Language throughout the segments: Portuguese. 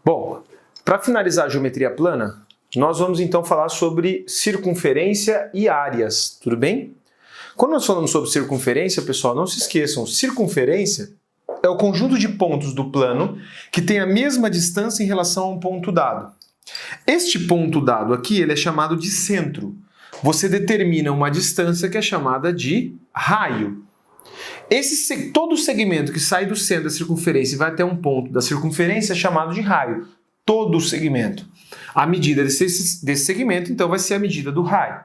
Bom, para finalizar a geometria plana, nós vamos então falar sobre circunferência e áreas, tudo bem? Quando nós falamos sobre circunferência, pessoal, não se esqueçam, circunferência é o conjunto de pontos do plano que tem a mesma distância em relação a um ponto dado. Este ponto dado aqui, ele é chamado de centro. Você determina uma distância que é chamada de raio. Todo segmento que sai do centro da circunferência e vai até um ponto da circunferência é chamado de raio. Todo o segmento. A medida desse segmento, então, vai ser a medida do raio.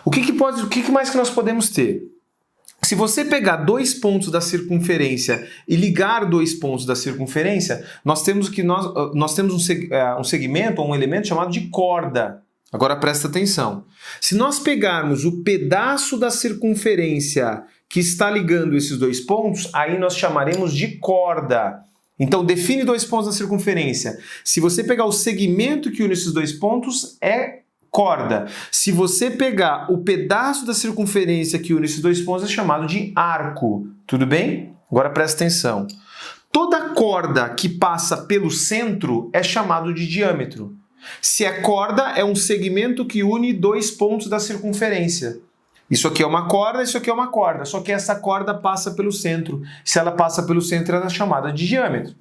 O que mais que nós podemos ter? Se você pegar dois pontos da circunferência e ligar dois pontos da circunferência, nós temos um segmento ou um elemento chamado de corda. Agora presta atenção. Se nós pegarmos o pedaço da circunferência que está ligando esses dois pontos, aí nós chamaremos de corda. Então define dois pontos da circunferência. Se você pegar o segmento que une esses dois pontos, é corda. Se você pegar o pedaço da circunferência que une esses dois pontos, é chamado de arco. Tudo bem? Agora presta atenção. Toda corda que passa pelo centro é chamado de diâmetro. Se é corda, é um segmento que une dois pontos da circunferência. Isso aqui é uma corda, isso aqui é uma corda. Só que essa corda passa pelo centro. Se ela passa pelo centro, ela é chamada de diâmetro.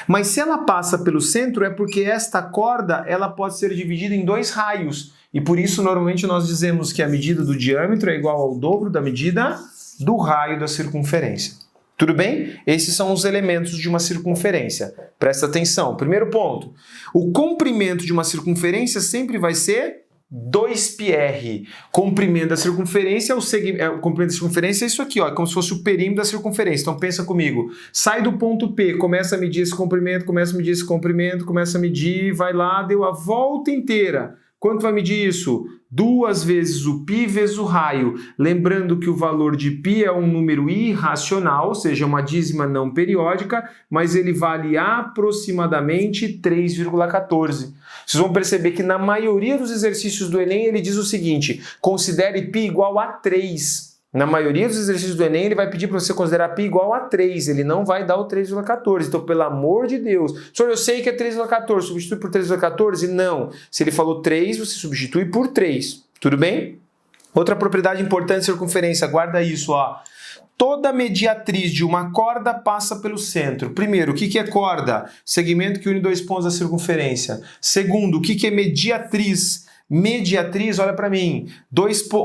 Mas se ela passa pelo centro, é porque esta corda ela pode ser dividida em dois raios. E por isso, normalmente, nós dizemos que a medida do diâmetro é igual ao dobro da medida do raio da circunferência. Tudo bem? Esses são os elementos de uma circunferência. Presta atenção. Primeiro ponto. O comprimento de uma circunferência sempre vai ser 2πr. Comprimento da circunferência o comprimento da circunferência é isso aqui, ó, é como se fosse o perímetro da circunferência. Então pensa comigo. Sai do ponto P, começa a medir esse comprimento, começa a medir esse comprimento, começa a medir, vai lá, deu a volta inteira. Quanto vai medir isso? 2 vezes o π vezes o raio. Lembrando que o valor de π é um número irracional, ou seja, uma dízima não periódica, mas ele vale aproximadamente 3,14. Vocês vão perceber que na maioria dos exercícios do Enem ele diz o seguinte: considere π igual a 3. Na maioria dos exercícios do Enem ele vai pedir para você considerar π igual a 3, ele não vai dar o 3,14. Então, pelo amor de Deus, senhor, eu sei que é 3,14, substitui por 3,14? Não. Se ele falou 3, você substitui por 3. Tudo bem? Outra propriedade importante de circunferência, guarda isso, ó. Toda mediatriz de uma corda passa pelo centro. Primeiro, o que é corda? Segmento que une dois pontos da circunferência. Segundo, o que é mediatriz? Mediatriz, olha para mim,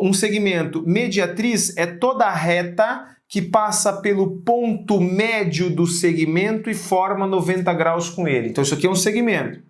um segmento. Mediatriz é toda reta que passa pelo ponto médio do segmento e forma 90 graus com ele. Então isso aqui é um segmento.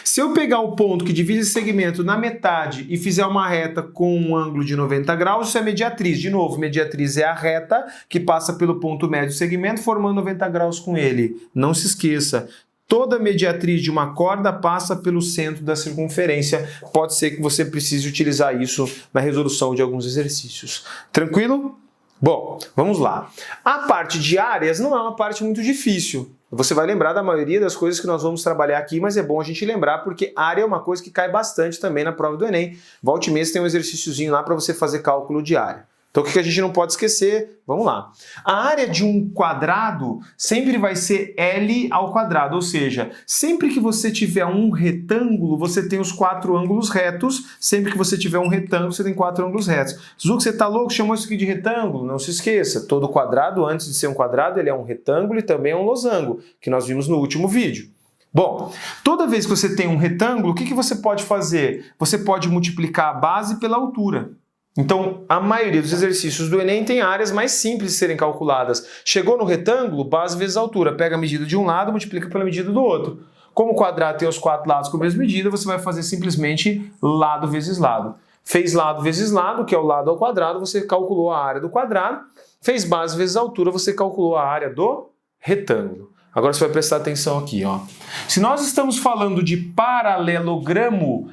Se eu pegar o ponto que divide esse segmento na metade e fizer uma reta com um ângulo de 90 graus, isso é mediatriz. De novo, mediatriz é a reta que passa pelo ponto médio do segmento formando 90 graus com ele. Não se esqueça. Toda mediatriz de uma corda passa pelo centro da circunferência. Pode ser que você precise utilizar isso na resolução de alguns exercícios. Tranquilo? Bom, vamos lá. A parte de áreas não é uma parte muito difícil. Você vai lembrar da maioria das coisas que nós vamos trabalhar aqui, mas é bom a gente lembrar porque área é uma coisa que cai bastante também na prova do Enem. Volta e meia tem um exercíciozinho lá para você fazer cálculo de área. Então o que a gente não pode esquecer? Vamos lá. A área de um quadrado sempre vai ser L ao quadrado, ou seja, sempre que você tiver um retângulo, você tem os 4 ângulos retos. Sempre que você tiver um retângulo, você tem 4 ângulos retos. Zuc, você tá louco? Chamou isso aqui de retângulo? Não se esqueça, todo quadrado, antes de ser um quadrado, ele é um retângulo e também é um losango, que nós vimos no último vídeo. Bom, toda vez que você tem um retângulo, o que você pode fazer? Você pode multiplicar a base pela altura. Então, a maioria dos exercícios do Enem tem áreas mais simples de serem calculadas. Chegou no retângulo, base vezes altura. Pega a medida de um lado, multiplica pela medida do outro. Como o quadrado tem os 4 lados com a mesma medida, você vai fazer simplesmente lado vezes lado. Fez lado vezes lado, que é o lado ao quadrado, você calculou a área do quadrado. Fez base vezes altura, você calculou a área do retângulo. Agora você vai prestar atenção aqui, ó. Se nós estamos falando de paralelogramo,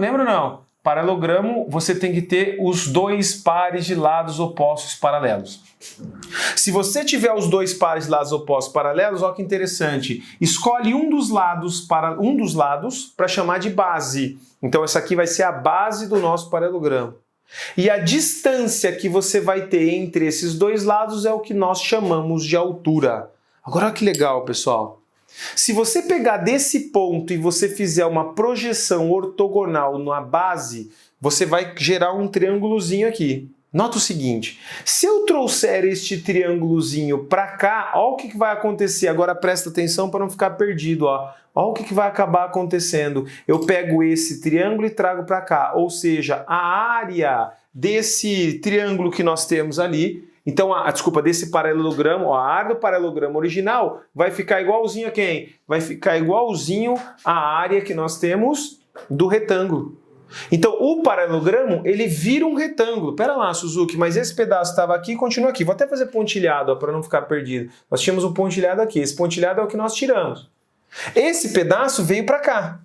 lembra ou não? Paralelogramo, você tem que ter os dois pares de lados opostos paralelos. Se você tiver os dois pares de lados opostos paralelos, olha que interessante. Escolhe um dos lados para chamar de base. Então essa aqui vai ser a base do nosso paralelogramo. E a distância que você vai ter entre esses dois lados é o que nós chamamos de altura. Agora olha que legal, pessoal. Se você pegar desse ponto e você fizer uma projeção ortogonal na base, você vai gerar um triângulozinho aqui. Nota o seguinte, se eu trouxer este triângulozinho para cá, olha o que vai acontecer. Agora presta atenção para não ficar perdido. Olha o que vai acabar acontecendo. Eu pego esse triângulo e trago para cá. Ou seja, a área desse triângulo que nós temos ali, então, desse paralelogramo, a área do paralelogramo original vai ficar igualzinho a quem? Vai ficar igualzinho à área que nós temos do retângulo. Então, o paralelogramo, ele vira um retângulo. Pera lá, Suzuki, mas esse pedaço estava aqui e continua aqui. Vou até fazer pontilhado para não ficar perdido. Nós tínhamos um pontilhado aqui. Esse pontilhado é o que nós tiramos. Esse pedaço veio para cá.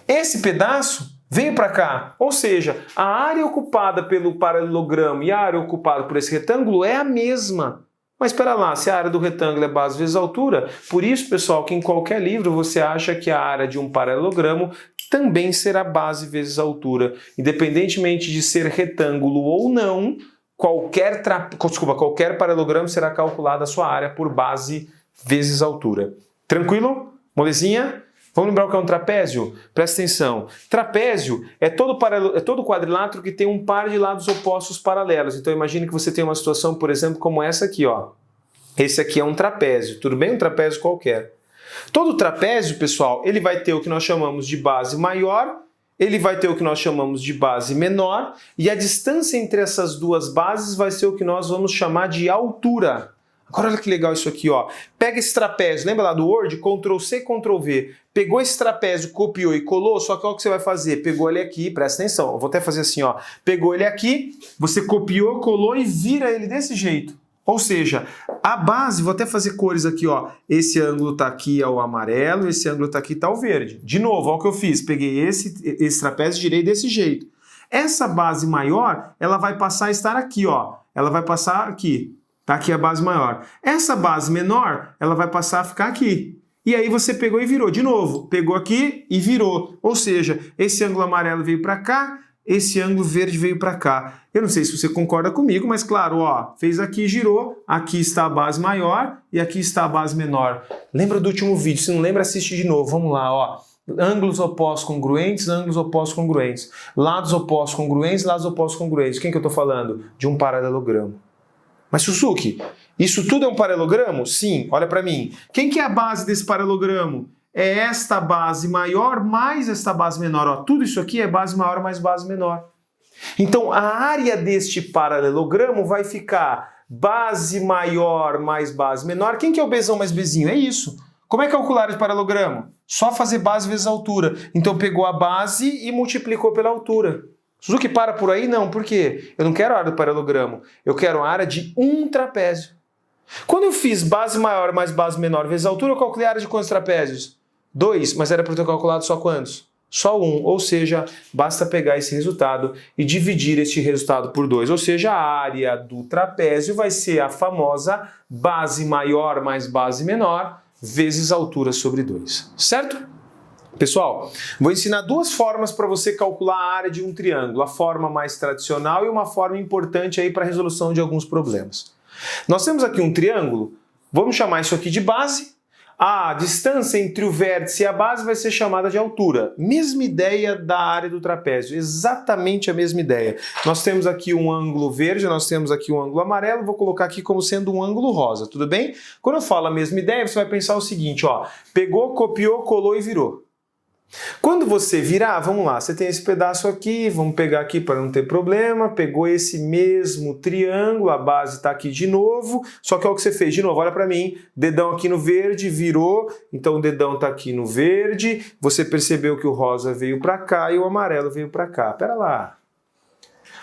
Esse pedaço veio para cá. Ou seja, a área ocupada pelo paralelogramo e a área ocupada por esse retângulo é a mesma. Mas espera lá, se a área do retângulo é base vezes altura, por isso, pessoal, que em qualquer livro você acha que a área de um paralelogramo também será base vezes altura. Independentemente de ser retângulo ou não, qualquer paralelogramo será calculada a sua área por base vezes altura. Tranquilo? Molezinha? Vamos lembrar o que é um trapézio? Presta atenção. Trapézio é todo quadrilátero que tem um par de lados opostos paralelos. Então imagine que você tem uma situação, por exemplo, como essa aqui, ó. Esse aqui é um trapézio, tudo bem? Um trapézio qualquer. Todo trapézio, pessoal, ele vai ter o que nós chamamos de base maior, ele vai ter o que nós chamamos de base menor, e a distância entre essas duas bases vai ser o que nós vamos chamar de altura. Agora olha que legal isso aqui, ó. Pega esse trapézio, lembra lá do Word? Ctrl C, Ctrl V. Pegou esse trapézio, copiou e colou, só que olha o que você vai fazer. Pegou ele aqui, presta atenção, eu vou até fazer assim, ó. Pegou ele aqui, você copiou, colou e vira ele desse jeito. Ou seja, a base, vou até fazer cores aqui, ó. Esse ângulo tá aqui é o amarelo, esse ângulo tá aqui tá o verde. De novo, olha o que eu fiz. Peguei esse trapézio e girei desse jeito. Essa base maior, ela vai passar a estar aqui, ó. Ela vai passar aqui. Tá aqui a base maior. Essa base menor, ela vai passar a ficar aqui. E aí você pegou e virou. De novo, pegou aqui e virou. Ou seja, esse ângulo amarelo veio para cá, esse ângulo verde veio para cá. Eu não sei se você concorda comigo, mas claro, ó, fez aqui, girou, aqui está a base maior e aqui está a base menor. Lembra do último vídeo? Se não lembra, assiste de novo. Vamos lá, ó. Ângulos opostos congruentes, ângulos opostos congruentes. Lados opostos congruentes, lados opostos congruentes. Quem que eu estou falando? De um paralelogramo. Mas Suzuki, isso tudo é um paralelogramo? Sim, olha para mim. Quem que é a base desse paralelogramo? É esta base maior mais esta base menor. Ó, tudo isso aqui é base maior mais base menor. Então, a área deste paralelogramo vai ficar base maior mais base menor. Quem que é o Bzão mais Bzinho? É isso. Como é calcular o paralelogramo? Só fazer base vezes altura. Então, pegou a base e multiplicou pela altura. Suzuki, para por aí? Não, por quê? Eu não quero a área do paralelogramo, eu quero a área de um trapézio. Quando eu fiz base maior mais base menor vezes altura, eu calculei a área de quantos trapézios? 2, mas era para eu ter calculado só quantos? Só 1, ou seja, basta pegar esse resultado e dividir este resultado por 2, ou seja, a área do trapézio vai ser a famosa base maior mais base menor vezes altura sobre 2, certo? Pessoal, vou ensinar duas formas para você calcular a área de um triângulo, a forma mais tradicional e uma forma importante aí para a resolução de alguns problemas. Nós temos aqui um triângulo, vamos chamar isso aqui de base. A distância entre o vértice e a base vai ser chamada de altura. Mesma ideia da área do trapézio, exatamente a mesma ideia. Nós temos aqui um ângulo verde, nós temos aqui um ângulo amarelo, vou colocar aqui como sendo um ângulo rosa, tudo bem? Quando eu falo a mesma ideia, você vai pensar o seguinte, ó, pegou, copiou, colou e virou. Quando você virar, vamos lá, você tem esse pedaço aqui, vamos pegar aqui para não ter problema, pegou esse mesmo triângulo, a base está aqui de novo, só que olha o que você fez, de novo, olha para mim, dedão aqui no verde, virou, então o dedão está aqui no verde, você percebeu que o rosa veio para cá e o amarelo veio para cá, pera lá.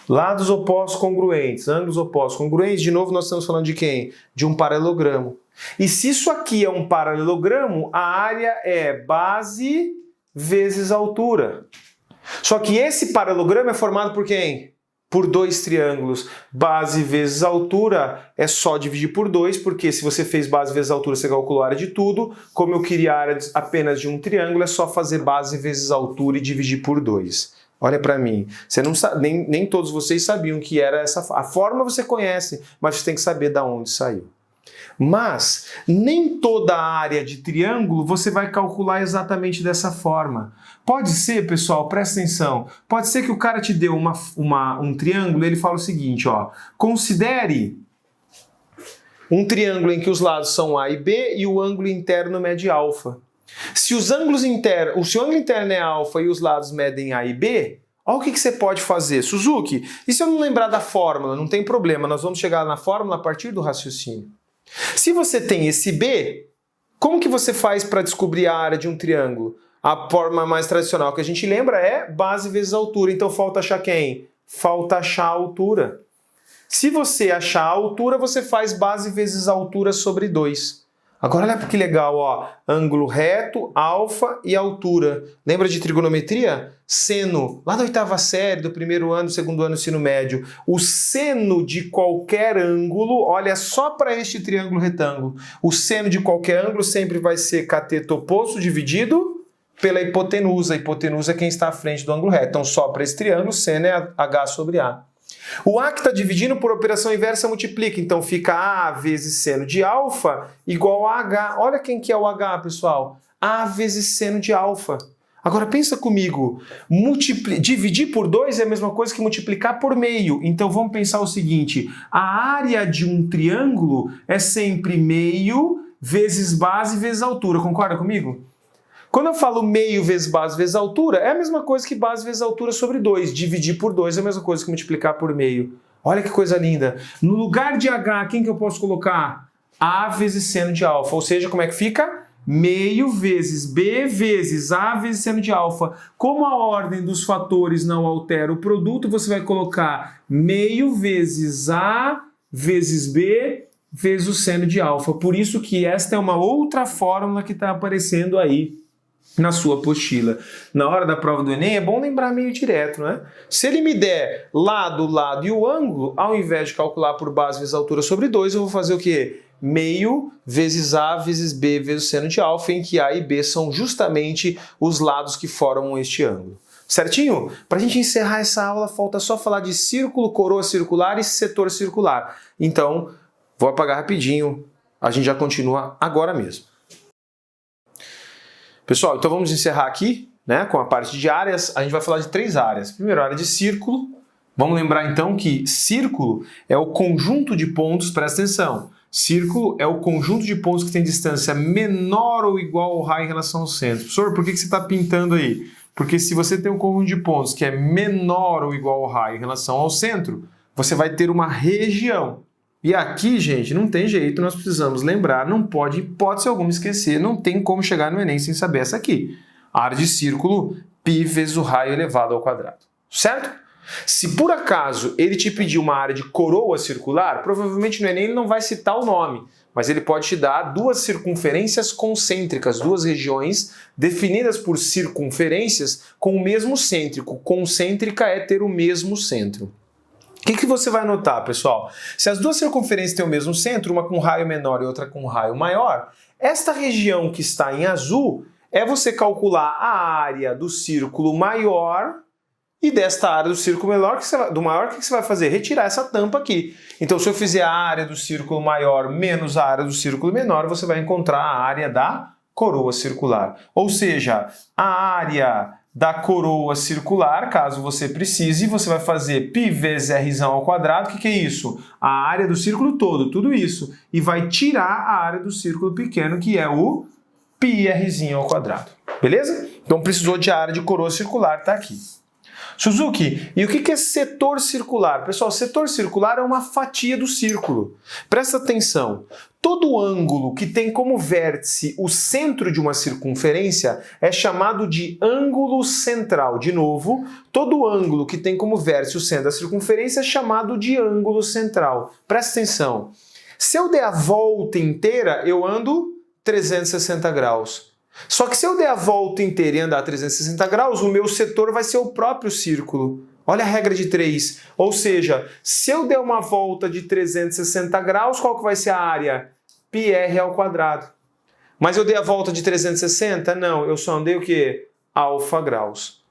Lados opostos congruentes, ângulos opostos congruentes, de novo nós estamos falando de quem? De um paralelogramo. E se isso aqui é um paralelogramo, a área é base vezes altura. Só que esse paralelogramo é formado por quem? Por dois triângulos. Base vezes altura é só dividir por 2, porque se você fez base vezes altura, você calculou a área de tudo. Como eu queria a área apenas de um triângulo, é só fazer base vezes altura e dividir por 2. Olha para mim, você não sabe, nem todos vocês sabiam que era essa. A forma você conhece, mas você tem que saber de onde saiu. Mas nem toda a área de triângulo você vai calcular exatamente dessa forma. Pode ser, pessoal, presta atenção, pode ser que o cara te deu um triângulo e ele fala o seguinte, ó, considere um triângulo em que os lados são A e B e o ângulo interno mede alfa. Se o ângulo interno é alfa e os lados medem A e B, olha o que você pode fazer. Suzuki, e se eu não lembrar da fórmula? Não tem problema, nós vamos chegar na fórmula a partir do raciocínio. Se você tem esse B, como que você faz para descobrir a área de um triângulo? A forma mais tradicional que a gente lembra é base vezes altura. Então falta achar quem? Falta achar a altura. Se você achar a altura, você faz base vezes altura sobre 2. Agora olha que legal, ó, ângulo reto, alfa e altura. Lembra de trigonometria? Seno, lá da 8ª série, do primeiro ano, do segundo ano do ensino médio. O seno de qualquer ângulo, olha só para este triângulo retângulo. O seno de qualquer ângulo sempre vai ser cateto oposto dividido pela hipotenusa. A hipotenusa é quem está à frente do ângulo reto. Então só para esse triângulo, seno é H sobre A. O A que está dividindo por operação inversa multiplica, então fica A vezes seno de alfa igual a H. Olha quem que é o H, pessoal. A vezes seno de alfa. Agora pensa comigo, dividir por 2 é a mesma coisa que multiplicar por meio. Então vamos pensar o seguinte, a área de um triângulo é sempre meio vezes base vezes altura. Concorda comigo? Quando eu falo meio vezes base vezes altura, é a mesma coisa que base vezes altura sobre 2. Dividir por 2 é a mesma coisa que multiplicar por meio. Olha que coisa linda. No lugar de H, quem que eu posso colocar? A vezes seno de alfa. Ou seja, como é que fica? Meio vezes B vezes A vezes seno de alfa. Como a ordem dos fatores não altera o produto, você vai colocar meio vezes A vezes B vezes o seno de alfa. Por isso que esta é uma outra fórmula que está aparecendo aí na sua apostila. Na hora da prova do Enem é bom lembrar meio direto, né? Se ele me der lado, lado e o ângulo, ao invés de calcular por base vezes altura sobre 2, eu vou fazer o quê? Meio vezes A vezes B vezes o seno de alfa, em que A e B são justamente os lados que formam este ângulo. Certinho? Para a gente encerrar essa aula, falta só falar de círculo, coroa circular e setor circular. Então, vou apagar rapidinho, a gente já continua agora mesmo. Pessoal, então vamos encerrar aqui, né, com a parte de áreas. A gente vai falar de 3 áreas. Primeiro, a área de círculo. Vamos lembrar então que círculo é o conjunto de pontos, presta atenção. Círculo é o conjunto de pontos que tem distância menor ou igual ao raio em relação ao centro. Professor, por que você está pintando aí? Porque se você tem um conjunto de pontos que é menor ou igual ao raio em relação ao centro, você vai ter uma região. E aqui, gente, não tem jeito, nós precisamos lembrar, não pode, hipótese alguma, esquecer, não tem como chegar no Enem sem saber essa aqui. A área de círculo, π vezes o raio elevado ao quadrado. Certo? Se por acaso ele te pedir uma área de coroa circular, provavelmente no Enem ele não vai citar o nome, mas ele pode te dar 2 circunferências concêntricas, 2 regiões definidas por circunferências com o mesmo cêntrico. Concêntrica é ter o mesmo centro. O que você vai notar, pessoal? Se as 2 circunferências têm o mesmo centro, uma com raio menor e outra com raio maior, esta região que está em azul é você calcular a área do círculo maior e desta área do círculo maior, o que você vai fazer? Retirar essa tampa aqui. Então, se eu fizer a área do círculo maior menos a área do círculo menor, você vai encontrar a área da coroa circular. Ou seja, a área da coroa circular, caso você precise, você vai fazer π vezes r ao quadrado. O que é isso? A área do círculo todo, tudo isso. E vai tirar a área do círculo pequeno, que é o πr ao quadrado. Beleza? Então precisou de área de coroa circular, está aqui. Suzuki, e o que é setor circular? Pessoal, setor circular é uma fatia do círculo. Presta atenção, todo ângulo que tem como vértice o centro de uma circunferência é chamado de ângulo central. De novo, todo ângulo que tem como vértice o centro da circunferência é chamado de ângulo central. Presta atenção, se eu der a volta inteira, eu ando 360 graus. Só que se eu der a volta inteira e andar 360 graus, o meu setor vai ser o próprio círculo. Olha a regra de 3. Ou seja, se eu der uma volta de 360 graus, qual que vai ser a área? πr ao quadrado. Mas eu dei a volta de 360? Não, eu só andei o quê? Alfa graus.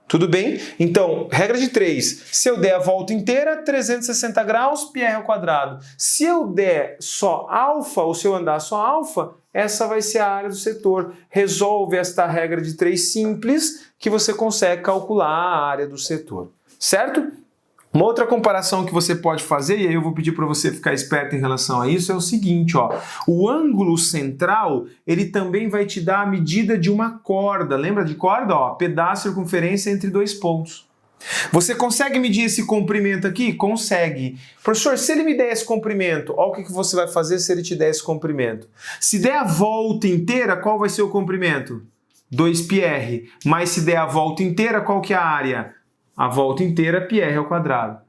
Tudo bem? Então, regra de 3. Se eu der a volta inteira, 360 graus, πr ao quadrado. Se eu der só alfa, ou se eu andar só alfa, essa vai ser a área do setor. Resolve esta regra de 3 simples que você consegue calcular a área do setor. Certo? Uma outra comparação que você pode fazer, e aí eu vou pedir para você ficar esperto em relação a isso, é o seguinte, ó. O ângulo central, ele também vai te dar a medida de uma corda. Lembra de corda? Ó, pedaço de circunferência entre dois pontos. Você consegue medir esse comprimento aqui? Consegue. Professor, se ele me der esse comprimento, olha o que você vai fazer se ele te der esse comprimento. Se der a volta inteira, qual vai ser o comprimento? 2πr. Mas se der a volta inteira, qual que é a área? A volta inteira, πr ao quadrado.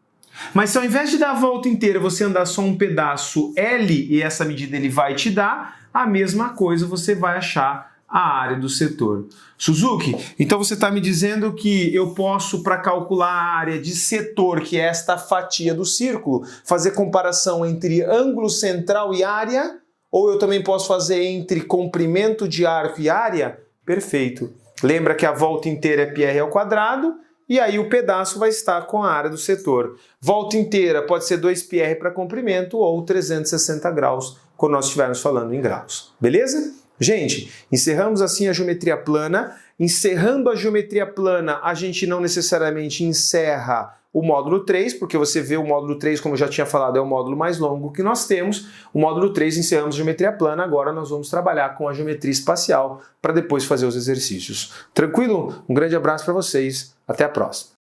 Mas se ao invés de dar a volta inteira, você andar só um pedaço L, e essa medida ele vai te dar, a mesma coisa você vai achar a área do setor. Suzuki, então você está me dizendo que eu posso, para calcular a área de setor, que é esta fatia do círculo, fazer comparação entre ângulo central e área? Ou eu também posso fazer entre comprimento de arco e área? Perfeito. Lembra que a volta inteira é πr ao quadrado, e aí o pedaço vai estar com a área do setor. Volta inteira pode ser 2πr para comprimento ou 360 graus, quando nós estivermos falando em graus. Beleza? Gente, encerramos assim a geometria plana. Encerrando a geometria plana, a gente não necessariamente encerra o módulo 3, porque você vê o módulo 3, como eu já tinha falado, é o módulo mais longo que nós temos. O módulo 3 encerramos a geometria plana, agora nós vamos trabalhar com a geometria espacial para depois fazer os exercícios. Tranquilo? Um grande abraço para vocês, até a próxima.